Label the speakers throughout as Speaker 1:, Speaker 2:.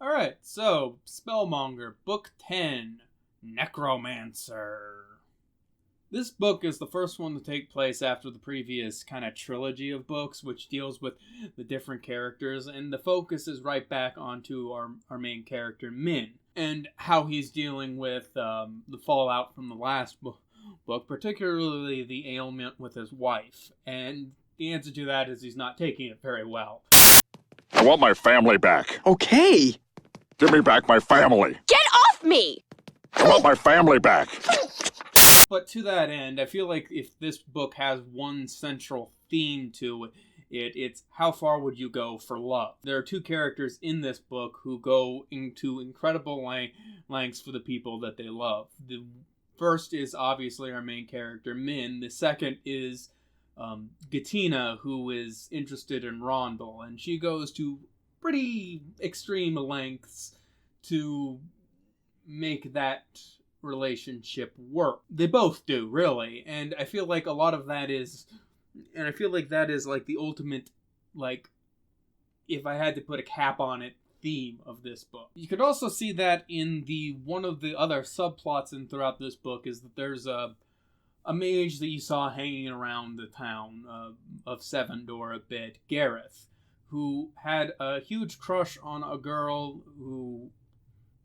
Speaker 1: Alright, so Spellmonger, Book 10, Necromancer. This book is the first one to take place after the previous kind of trilogy of books, which deals with the different characters, and the focus is right back onto our main character, Min, and how he's dealing with the fallout from the last book, particularly the ailment with his wife. And the answer to that is he's not taking it very well.
Speaker 2: I want my family back.
Speaker 3: Okay.
Speaker 2: Give me back my family.
Speaker 4: Get off me!
Speaker 2: I want my family back.
Speaker 1: But to that end, I feel like if this book has one central theme to it, it's how far would you go for love? There are two characters in this book who go into incredible lengths for the people that they love. The first is obviously our main character, Min. The second is Gatina, who is interested in Rondel, and she goes to pretty extreme lengths to make that relationship work. They both do, really, and I feel like a lot of that is, like the ultimate, like, if I had to put a cap on it, theme of this book. You could also see that in one of the other subplots throughout this book is that there's a mage that you saw hanging around the town of Sevendor a bit, Gareth, who had a huge crush on a girl who,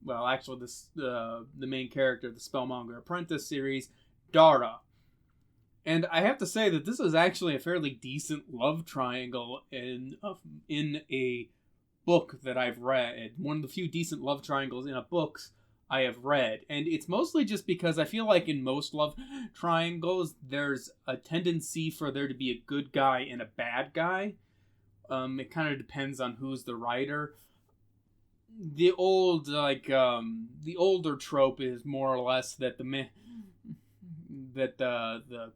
Speaker 1: well, actually, the main character of the Spellmonger Apprentice series, Dara. And I have to say that this is actually a fairly decent love triangle in a book that I've read. One of the few decent love triangles in a book I have read. And it's mostly just because I feel like in most love triangles, there's a tendency for there to be a good guy and a bad guy. It kind of depends on who's the writer. The older trope is more or less that the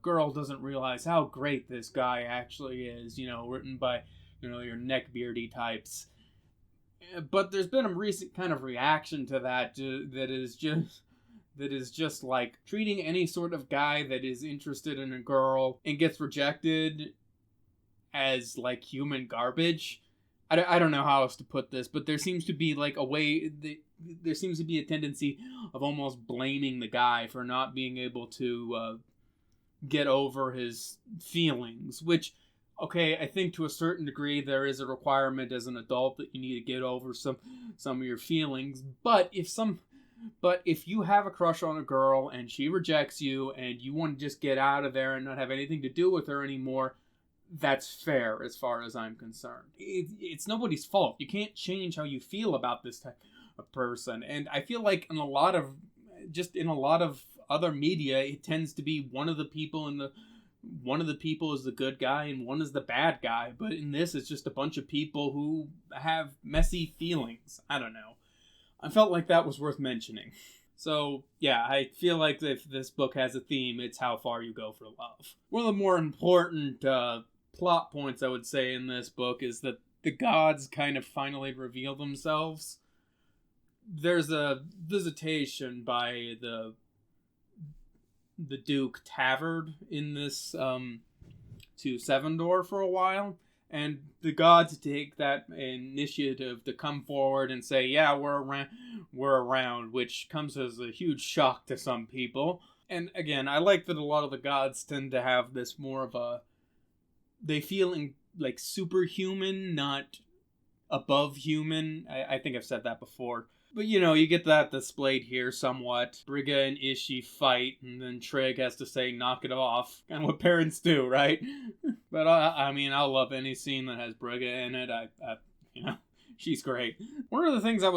Speaker 1: girl doesn't realize how great this guy actually is, written by, your neckbeardy types. But there's been a recent kind of reaction to that that is just like treating any sort of guy that is interested in a girl and gets rejected as like human garbage. I don't know how else to put this, but there seems to be like there seems to be a tendency of almost blaming the guy for not being able to get over his feelings, which, okay, I think to a certain degree there is a requirement as an adult that you need to get over some of your feelings, but if you have a crush on a girl and she rejects you and you want to just get out of there and not have anything to do with her anymore, that's fair as far as I'm concerned. It's nobody's fault. You can't change how you feel about this type of person. And I feel like in a lot of other media, it tends to be one of the people is the good guy and one is the bad guy. But in this, it's just a bunch of people who have messy feelings. I don't know. I felt like that was worth mentioning. So, yeah, I feel like if this book has a theme, it's how far you go for love. One of the more important plot points, I would say, in this book is that the gods kind of finally reveal themselves. There's a visitation by the Duke Tavard in this to Sevendor for a while, and the gods take that initiative to come forward and say, yeah, we're around, which comes as a huge shock to some people. And again, I like that a lot of the gods tend to have this more of they feel like superhuman, not above human. I think I've said that before. But, you get that displayed here somewhat. Brigga and Ishi fight, and then Trig has to say, knock it off. Kind of what parents do, right? But, I'll love any scene that has Brigga in it. She's great. One of the other things I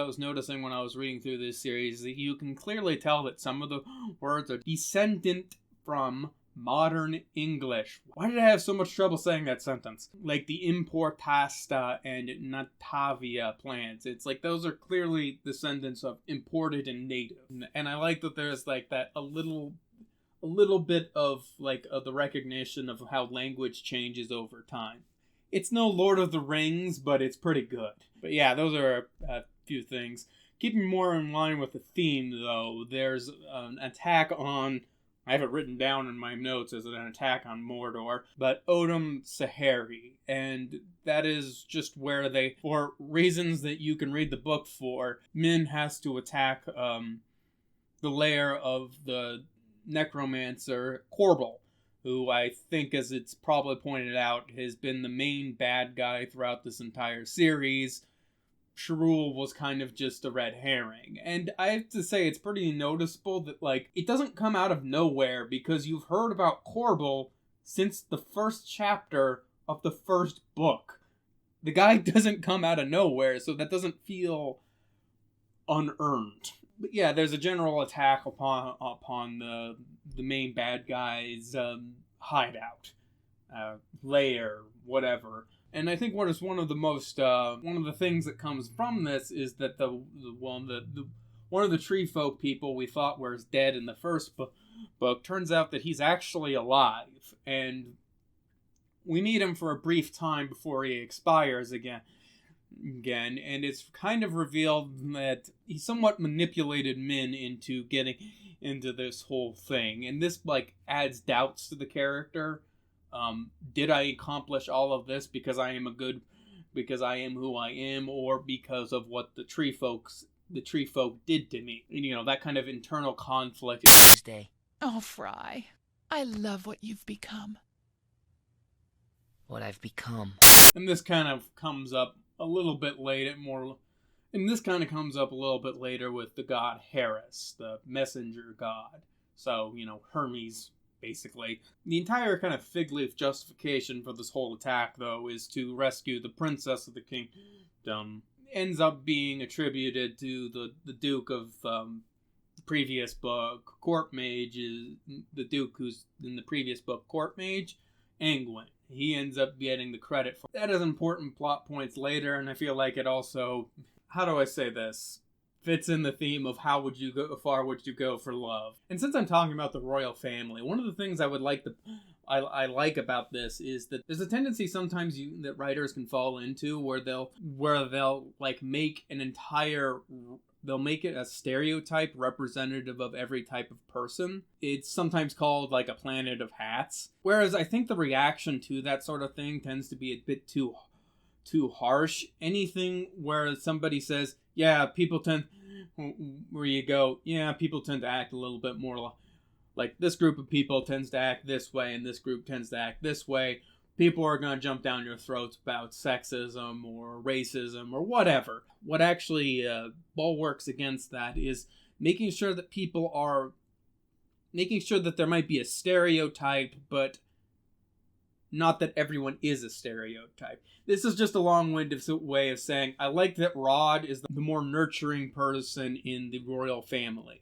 Speaker 1: was noticing when I was reading through this series is that you can clearly tell that some of the words are descendant from modern English. Why did I have so much trouble saying that sentence? Like the importasta and natavia plants. It's like those are clearly descendants of imported and native. And I like that there's like that a little bit of like the recognition of how language changes over time. It's no Lord of the Rings, but it's pretty good. But yeah, those are a few things. Keeping more in line with the theme, though, there's an attack on I have it written down in my notes as an attack on Mordor, but Odom Sahari. And that is just where they, for reasons that you can read the book for, Min has to attack the lair of the Necromancer Corbel, who I think, as it's probably pointed out, has been the main bad guy throughout this entire series. Sharul was kind of just a red herring. And I have to say, it's pretty noticeable that, like, it doesn't come out of nowhere, because you've heard about Corbel since the first chapter of the first book. The guy doesn't come out of nowhere, so that doesn't feel unearned. But yeah, there's a general attack upon the main bad guy's hideout, lair, whatever. And I think what is one of the things that comes from this is that one of the tree folk people we thought was dead in the first book turns out that he's actually alive, and we meet him for a brief time before he expires again, and it's kind of revealed that he somewhat manipulated Min into getting into this whole thing, and this like adds doubts to the character. Did I accomplish all of this because I am who I am, or because of what the tree folk did to me? And, you know, that kind of internal conflict.
Speaker 3: Oh, Fry, I love what you've become.
Speaker 4: What I've become.
Speaker 1: And this kind of comes up a little bit later, with the god Harris, the messenger god. So, you know, Hermes, basically. The entire kind of fig leaf justification for this whole attack, though, is to rescue the princess of the kingdom. Ends up being attributed to the Duke of the previous book, Court Mage, is the Duke who's in the previous book, Court Mage, Angwin. He ends up getting the credit for that. Has important plot points later, and I feel like it also, how do I say this, fits in the theme of how far would you go for love. And since I'm talking about the royal family, one of the things I like about this is that there's a tendency sometimes that writers can fall into where they'll like make they'll make it a stereotype representative of every type of person. It's sometimes called like a planet of hats. Whereas I think the reaction to that sort of thing tends to be a bit too harsh. Anything where somebody says, yeah, people tend to act a little bit more like this group of people tends to act this way and this group tends to act this way. People are going to jump down your throats about sexism or racism or whatever. What actually bulwarks against that is making sure that there might be a stereotype, but not that everyone is a stereotype. This is just a long-winded way of saying I like that Rod is the more nurturing person in the royal family.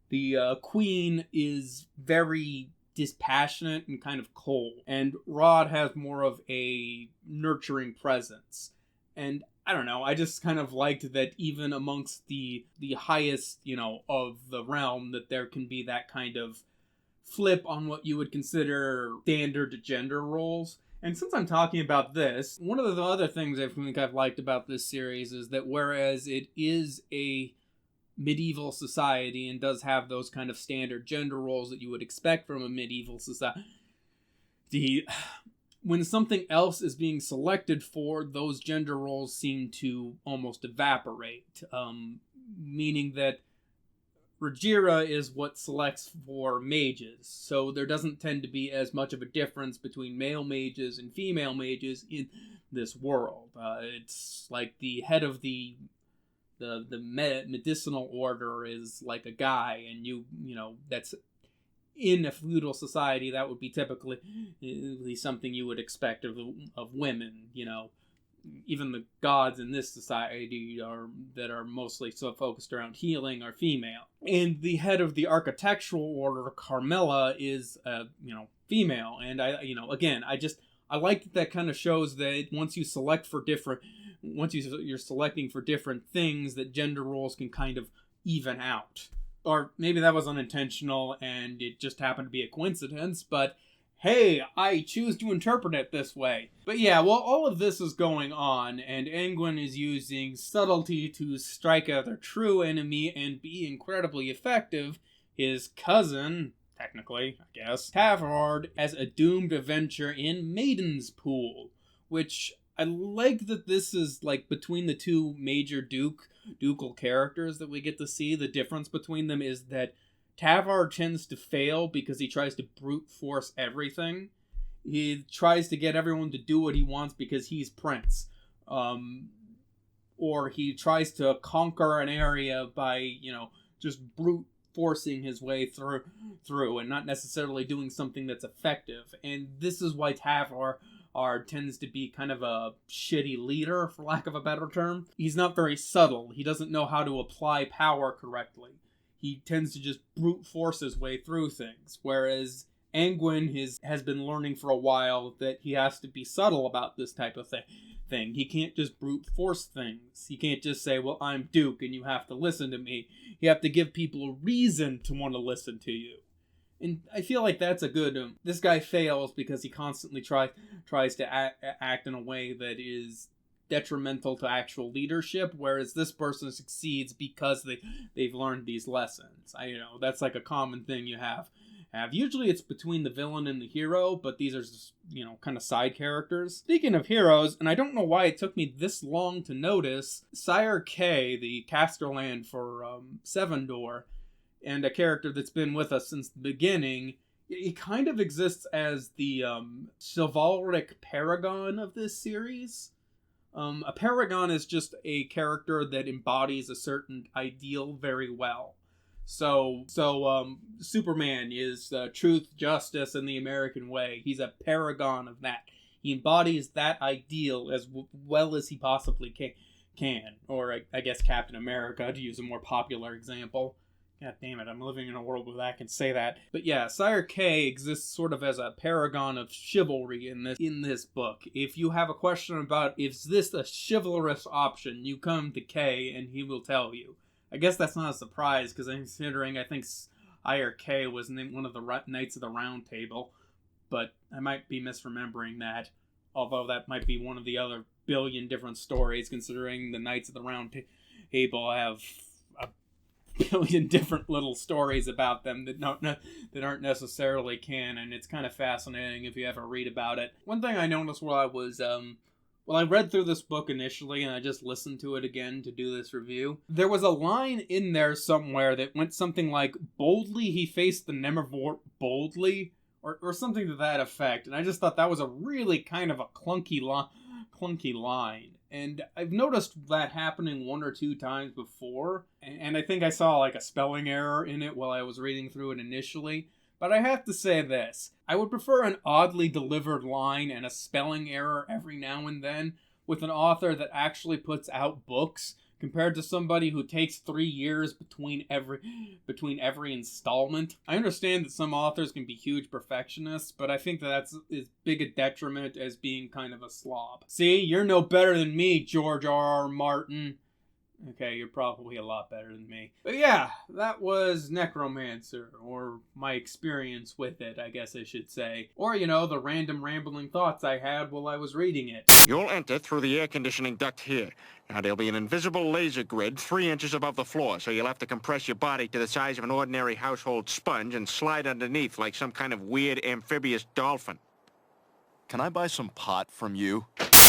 Speaker 1: The queen is very dispassionate and kind of cold, and Rod has more of a nurturing presence. And I don't know, I just kind of liked that even amongst the highest, you know, of the realm, that there can be that kind of flip on what you would consider standard gender roles. And since I'm talking about this, one of the other things I think I've liked about this series is that whereas it is a medieval society and does have those kind of standard gender roles that you would expect from a medieval society, when something else is being selected for, those gender roles seem to almost evaporate. Meaning that Rhaegyra is what selects for mages, so there doesn't tend to be as much of a difference between male mages and female mages in this world. It's like the head of the medicinal order is like a guy, and you know that's in a feudal society that would be typically something you would expect of women. You know, even the gods in this society that are mostly so focused around healing are female. And the head of the architectural order, Carmilla, is female. And I like that kind of shows that once you're selecting for different things, that gender roles can kind of even out. Or maybe that was unintentional and it just happened to be a coincidence, but hey, I choose to interpret it this way. But yeah, well, all of this is going on, and Angwin is using subtlety to strike out their true enemy and be incredibly effective. His cousin, technically, I guess, Tavard as a doomed adventure in Maiden's Pool, which I like that this is like between the two major ducal characters that we get to see. The difference between them is that Tavard tends to fail because he tries to brute force everything. He tries to get everyone to do what he wants because he's Prince. Or he tries to conquer an area by, just brute forcing his way through and not necessarily doing something that's effective. And this is why Tavard tends to be kind of a shitty leader, for lack of a better term. He's not very subtle. He doesn't know how to apply power correctly. He tends to just brute force his way through things, whereas Angwin has been learning for a while that he has to be subtle about this type of thing. He can't just brute force things. He can't just say, well, I'm Duke and you have to listen to me. You have to give people a reason to want to listen to you. And I feel like that's a good... this guy fails because he constantly tries to act in a way that is detrimental to actual leadership, whereas this person succeeds because they've learned these lessons. That's like a common thing you have. Usually it's between the villain and the hero, but these are just, kind of side characters. Speaking of heroes, and I don't know why it took me this long to notice, Sire K, the Casterland for Sevendor, and a character that's been with us since the beginning, he kind of exists as the chivalric paragon of this series. A paragon is just a character that embodies a certain ideal very well. So Superman is truth, justice, and the American way. He's a paragon of that. He embodies that ideal as well as he possibly can. Or I guess Captain America, to use a more popular example. God damn it, I'm living in a world where I can say that. But yeah, Sire K exists sort of as a paragon of chivalry in this book. If you have a question about, is this a chivalrous option, you come to K and he will tell you. I guess that's not a surprise, because I'm considering I think Sire K was named one of the Knights of the Round Table, but I might be misremembering that, although that might be one of the other billion different stories, considering the Knights of the Round Table have a billion different little stories about them that aren't necessarily canon. It's kind of fascinating if you ever read about it. One thing I noticed while I was I read through this book initially and I just listened to it again to do this review. There was a line in there somewhere that went something like, boldly he faced the Nemervort boldly, or something to that effect. And I just thought that was a really kind of a clunky line. And I've noticed that happening one or two times before. And I think I saw like a spelling error in it while I was reading through it initially. But I have to say this. I would prefer an oddly delivered line and a spelling error every now and then with an author that actually puts out books compared to somebody who takes 3 years between every installment. I understand that some authors can be huge perfectionists, but I think that's as big a detriment as being kind of a slob. See, you're no better than me, George R.R. Martin. Okay, you're probably a lot better than me. But yeah, that was Necromancer, or my experience with it, I guess I should say. Or, the random rambling thoughts I had while I was reading it.
Speaker 5: You'll enter through the air conditioning duct here. Now, there'll be an invisible laser grid 3 inches above the floor, so you'll have to compress your body to the size of an ordinary household sponge and slide underneath like some kind of weird amphibious dolphin.
Speaker 6: Can I buy some pot from you?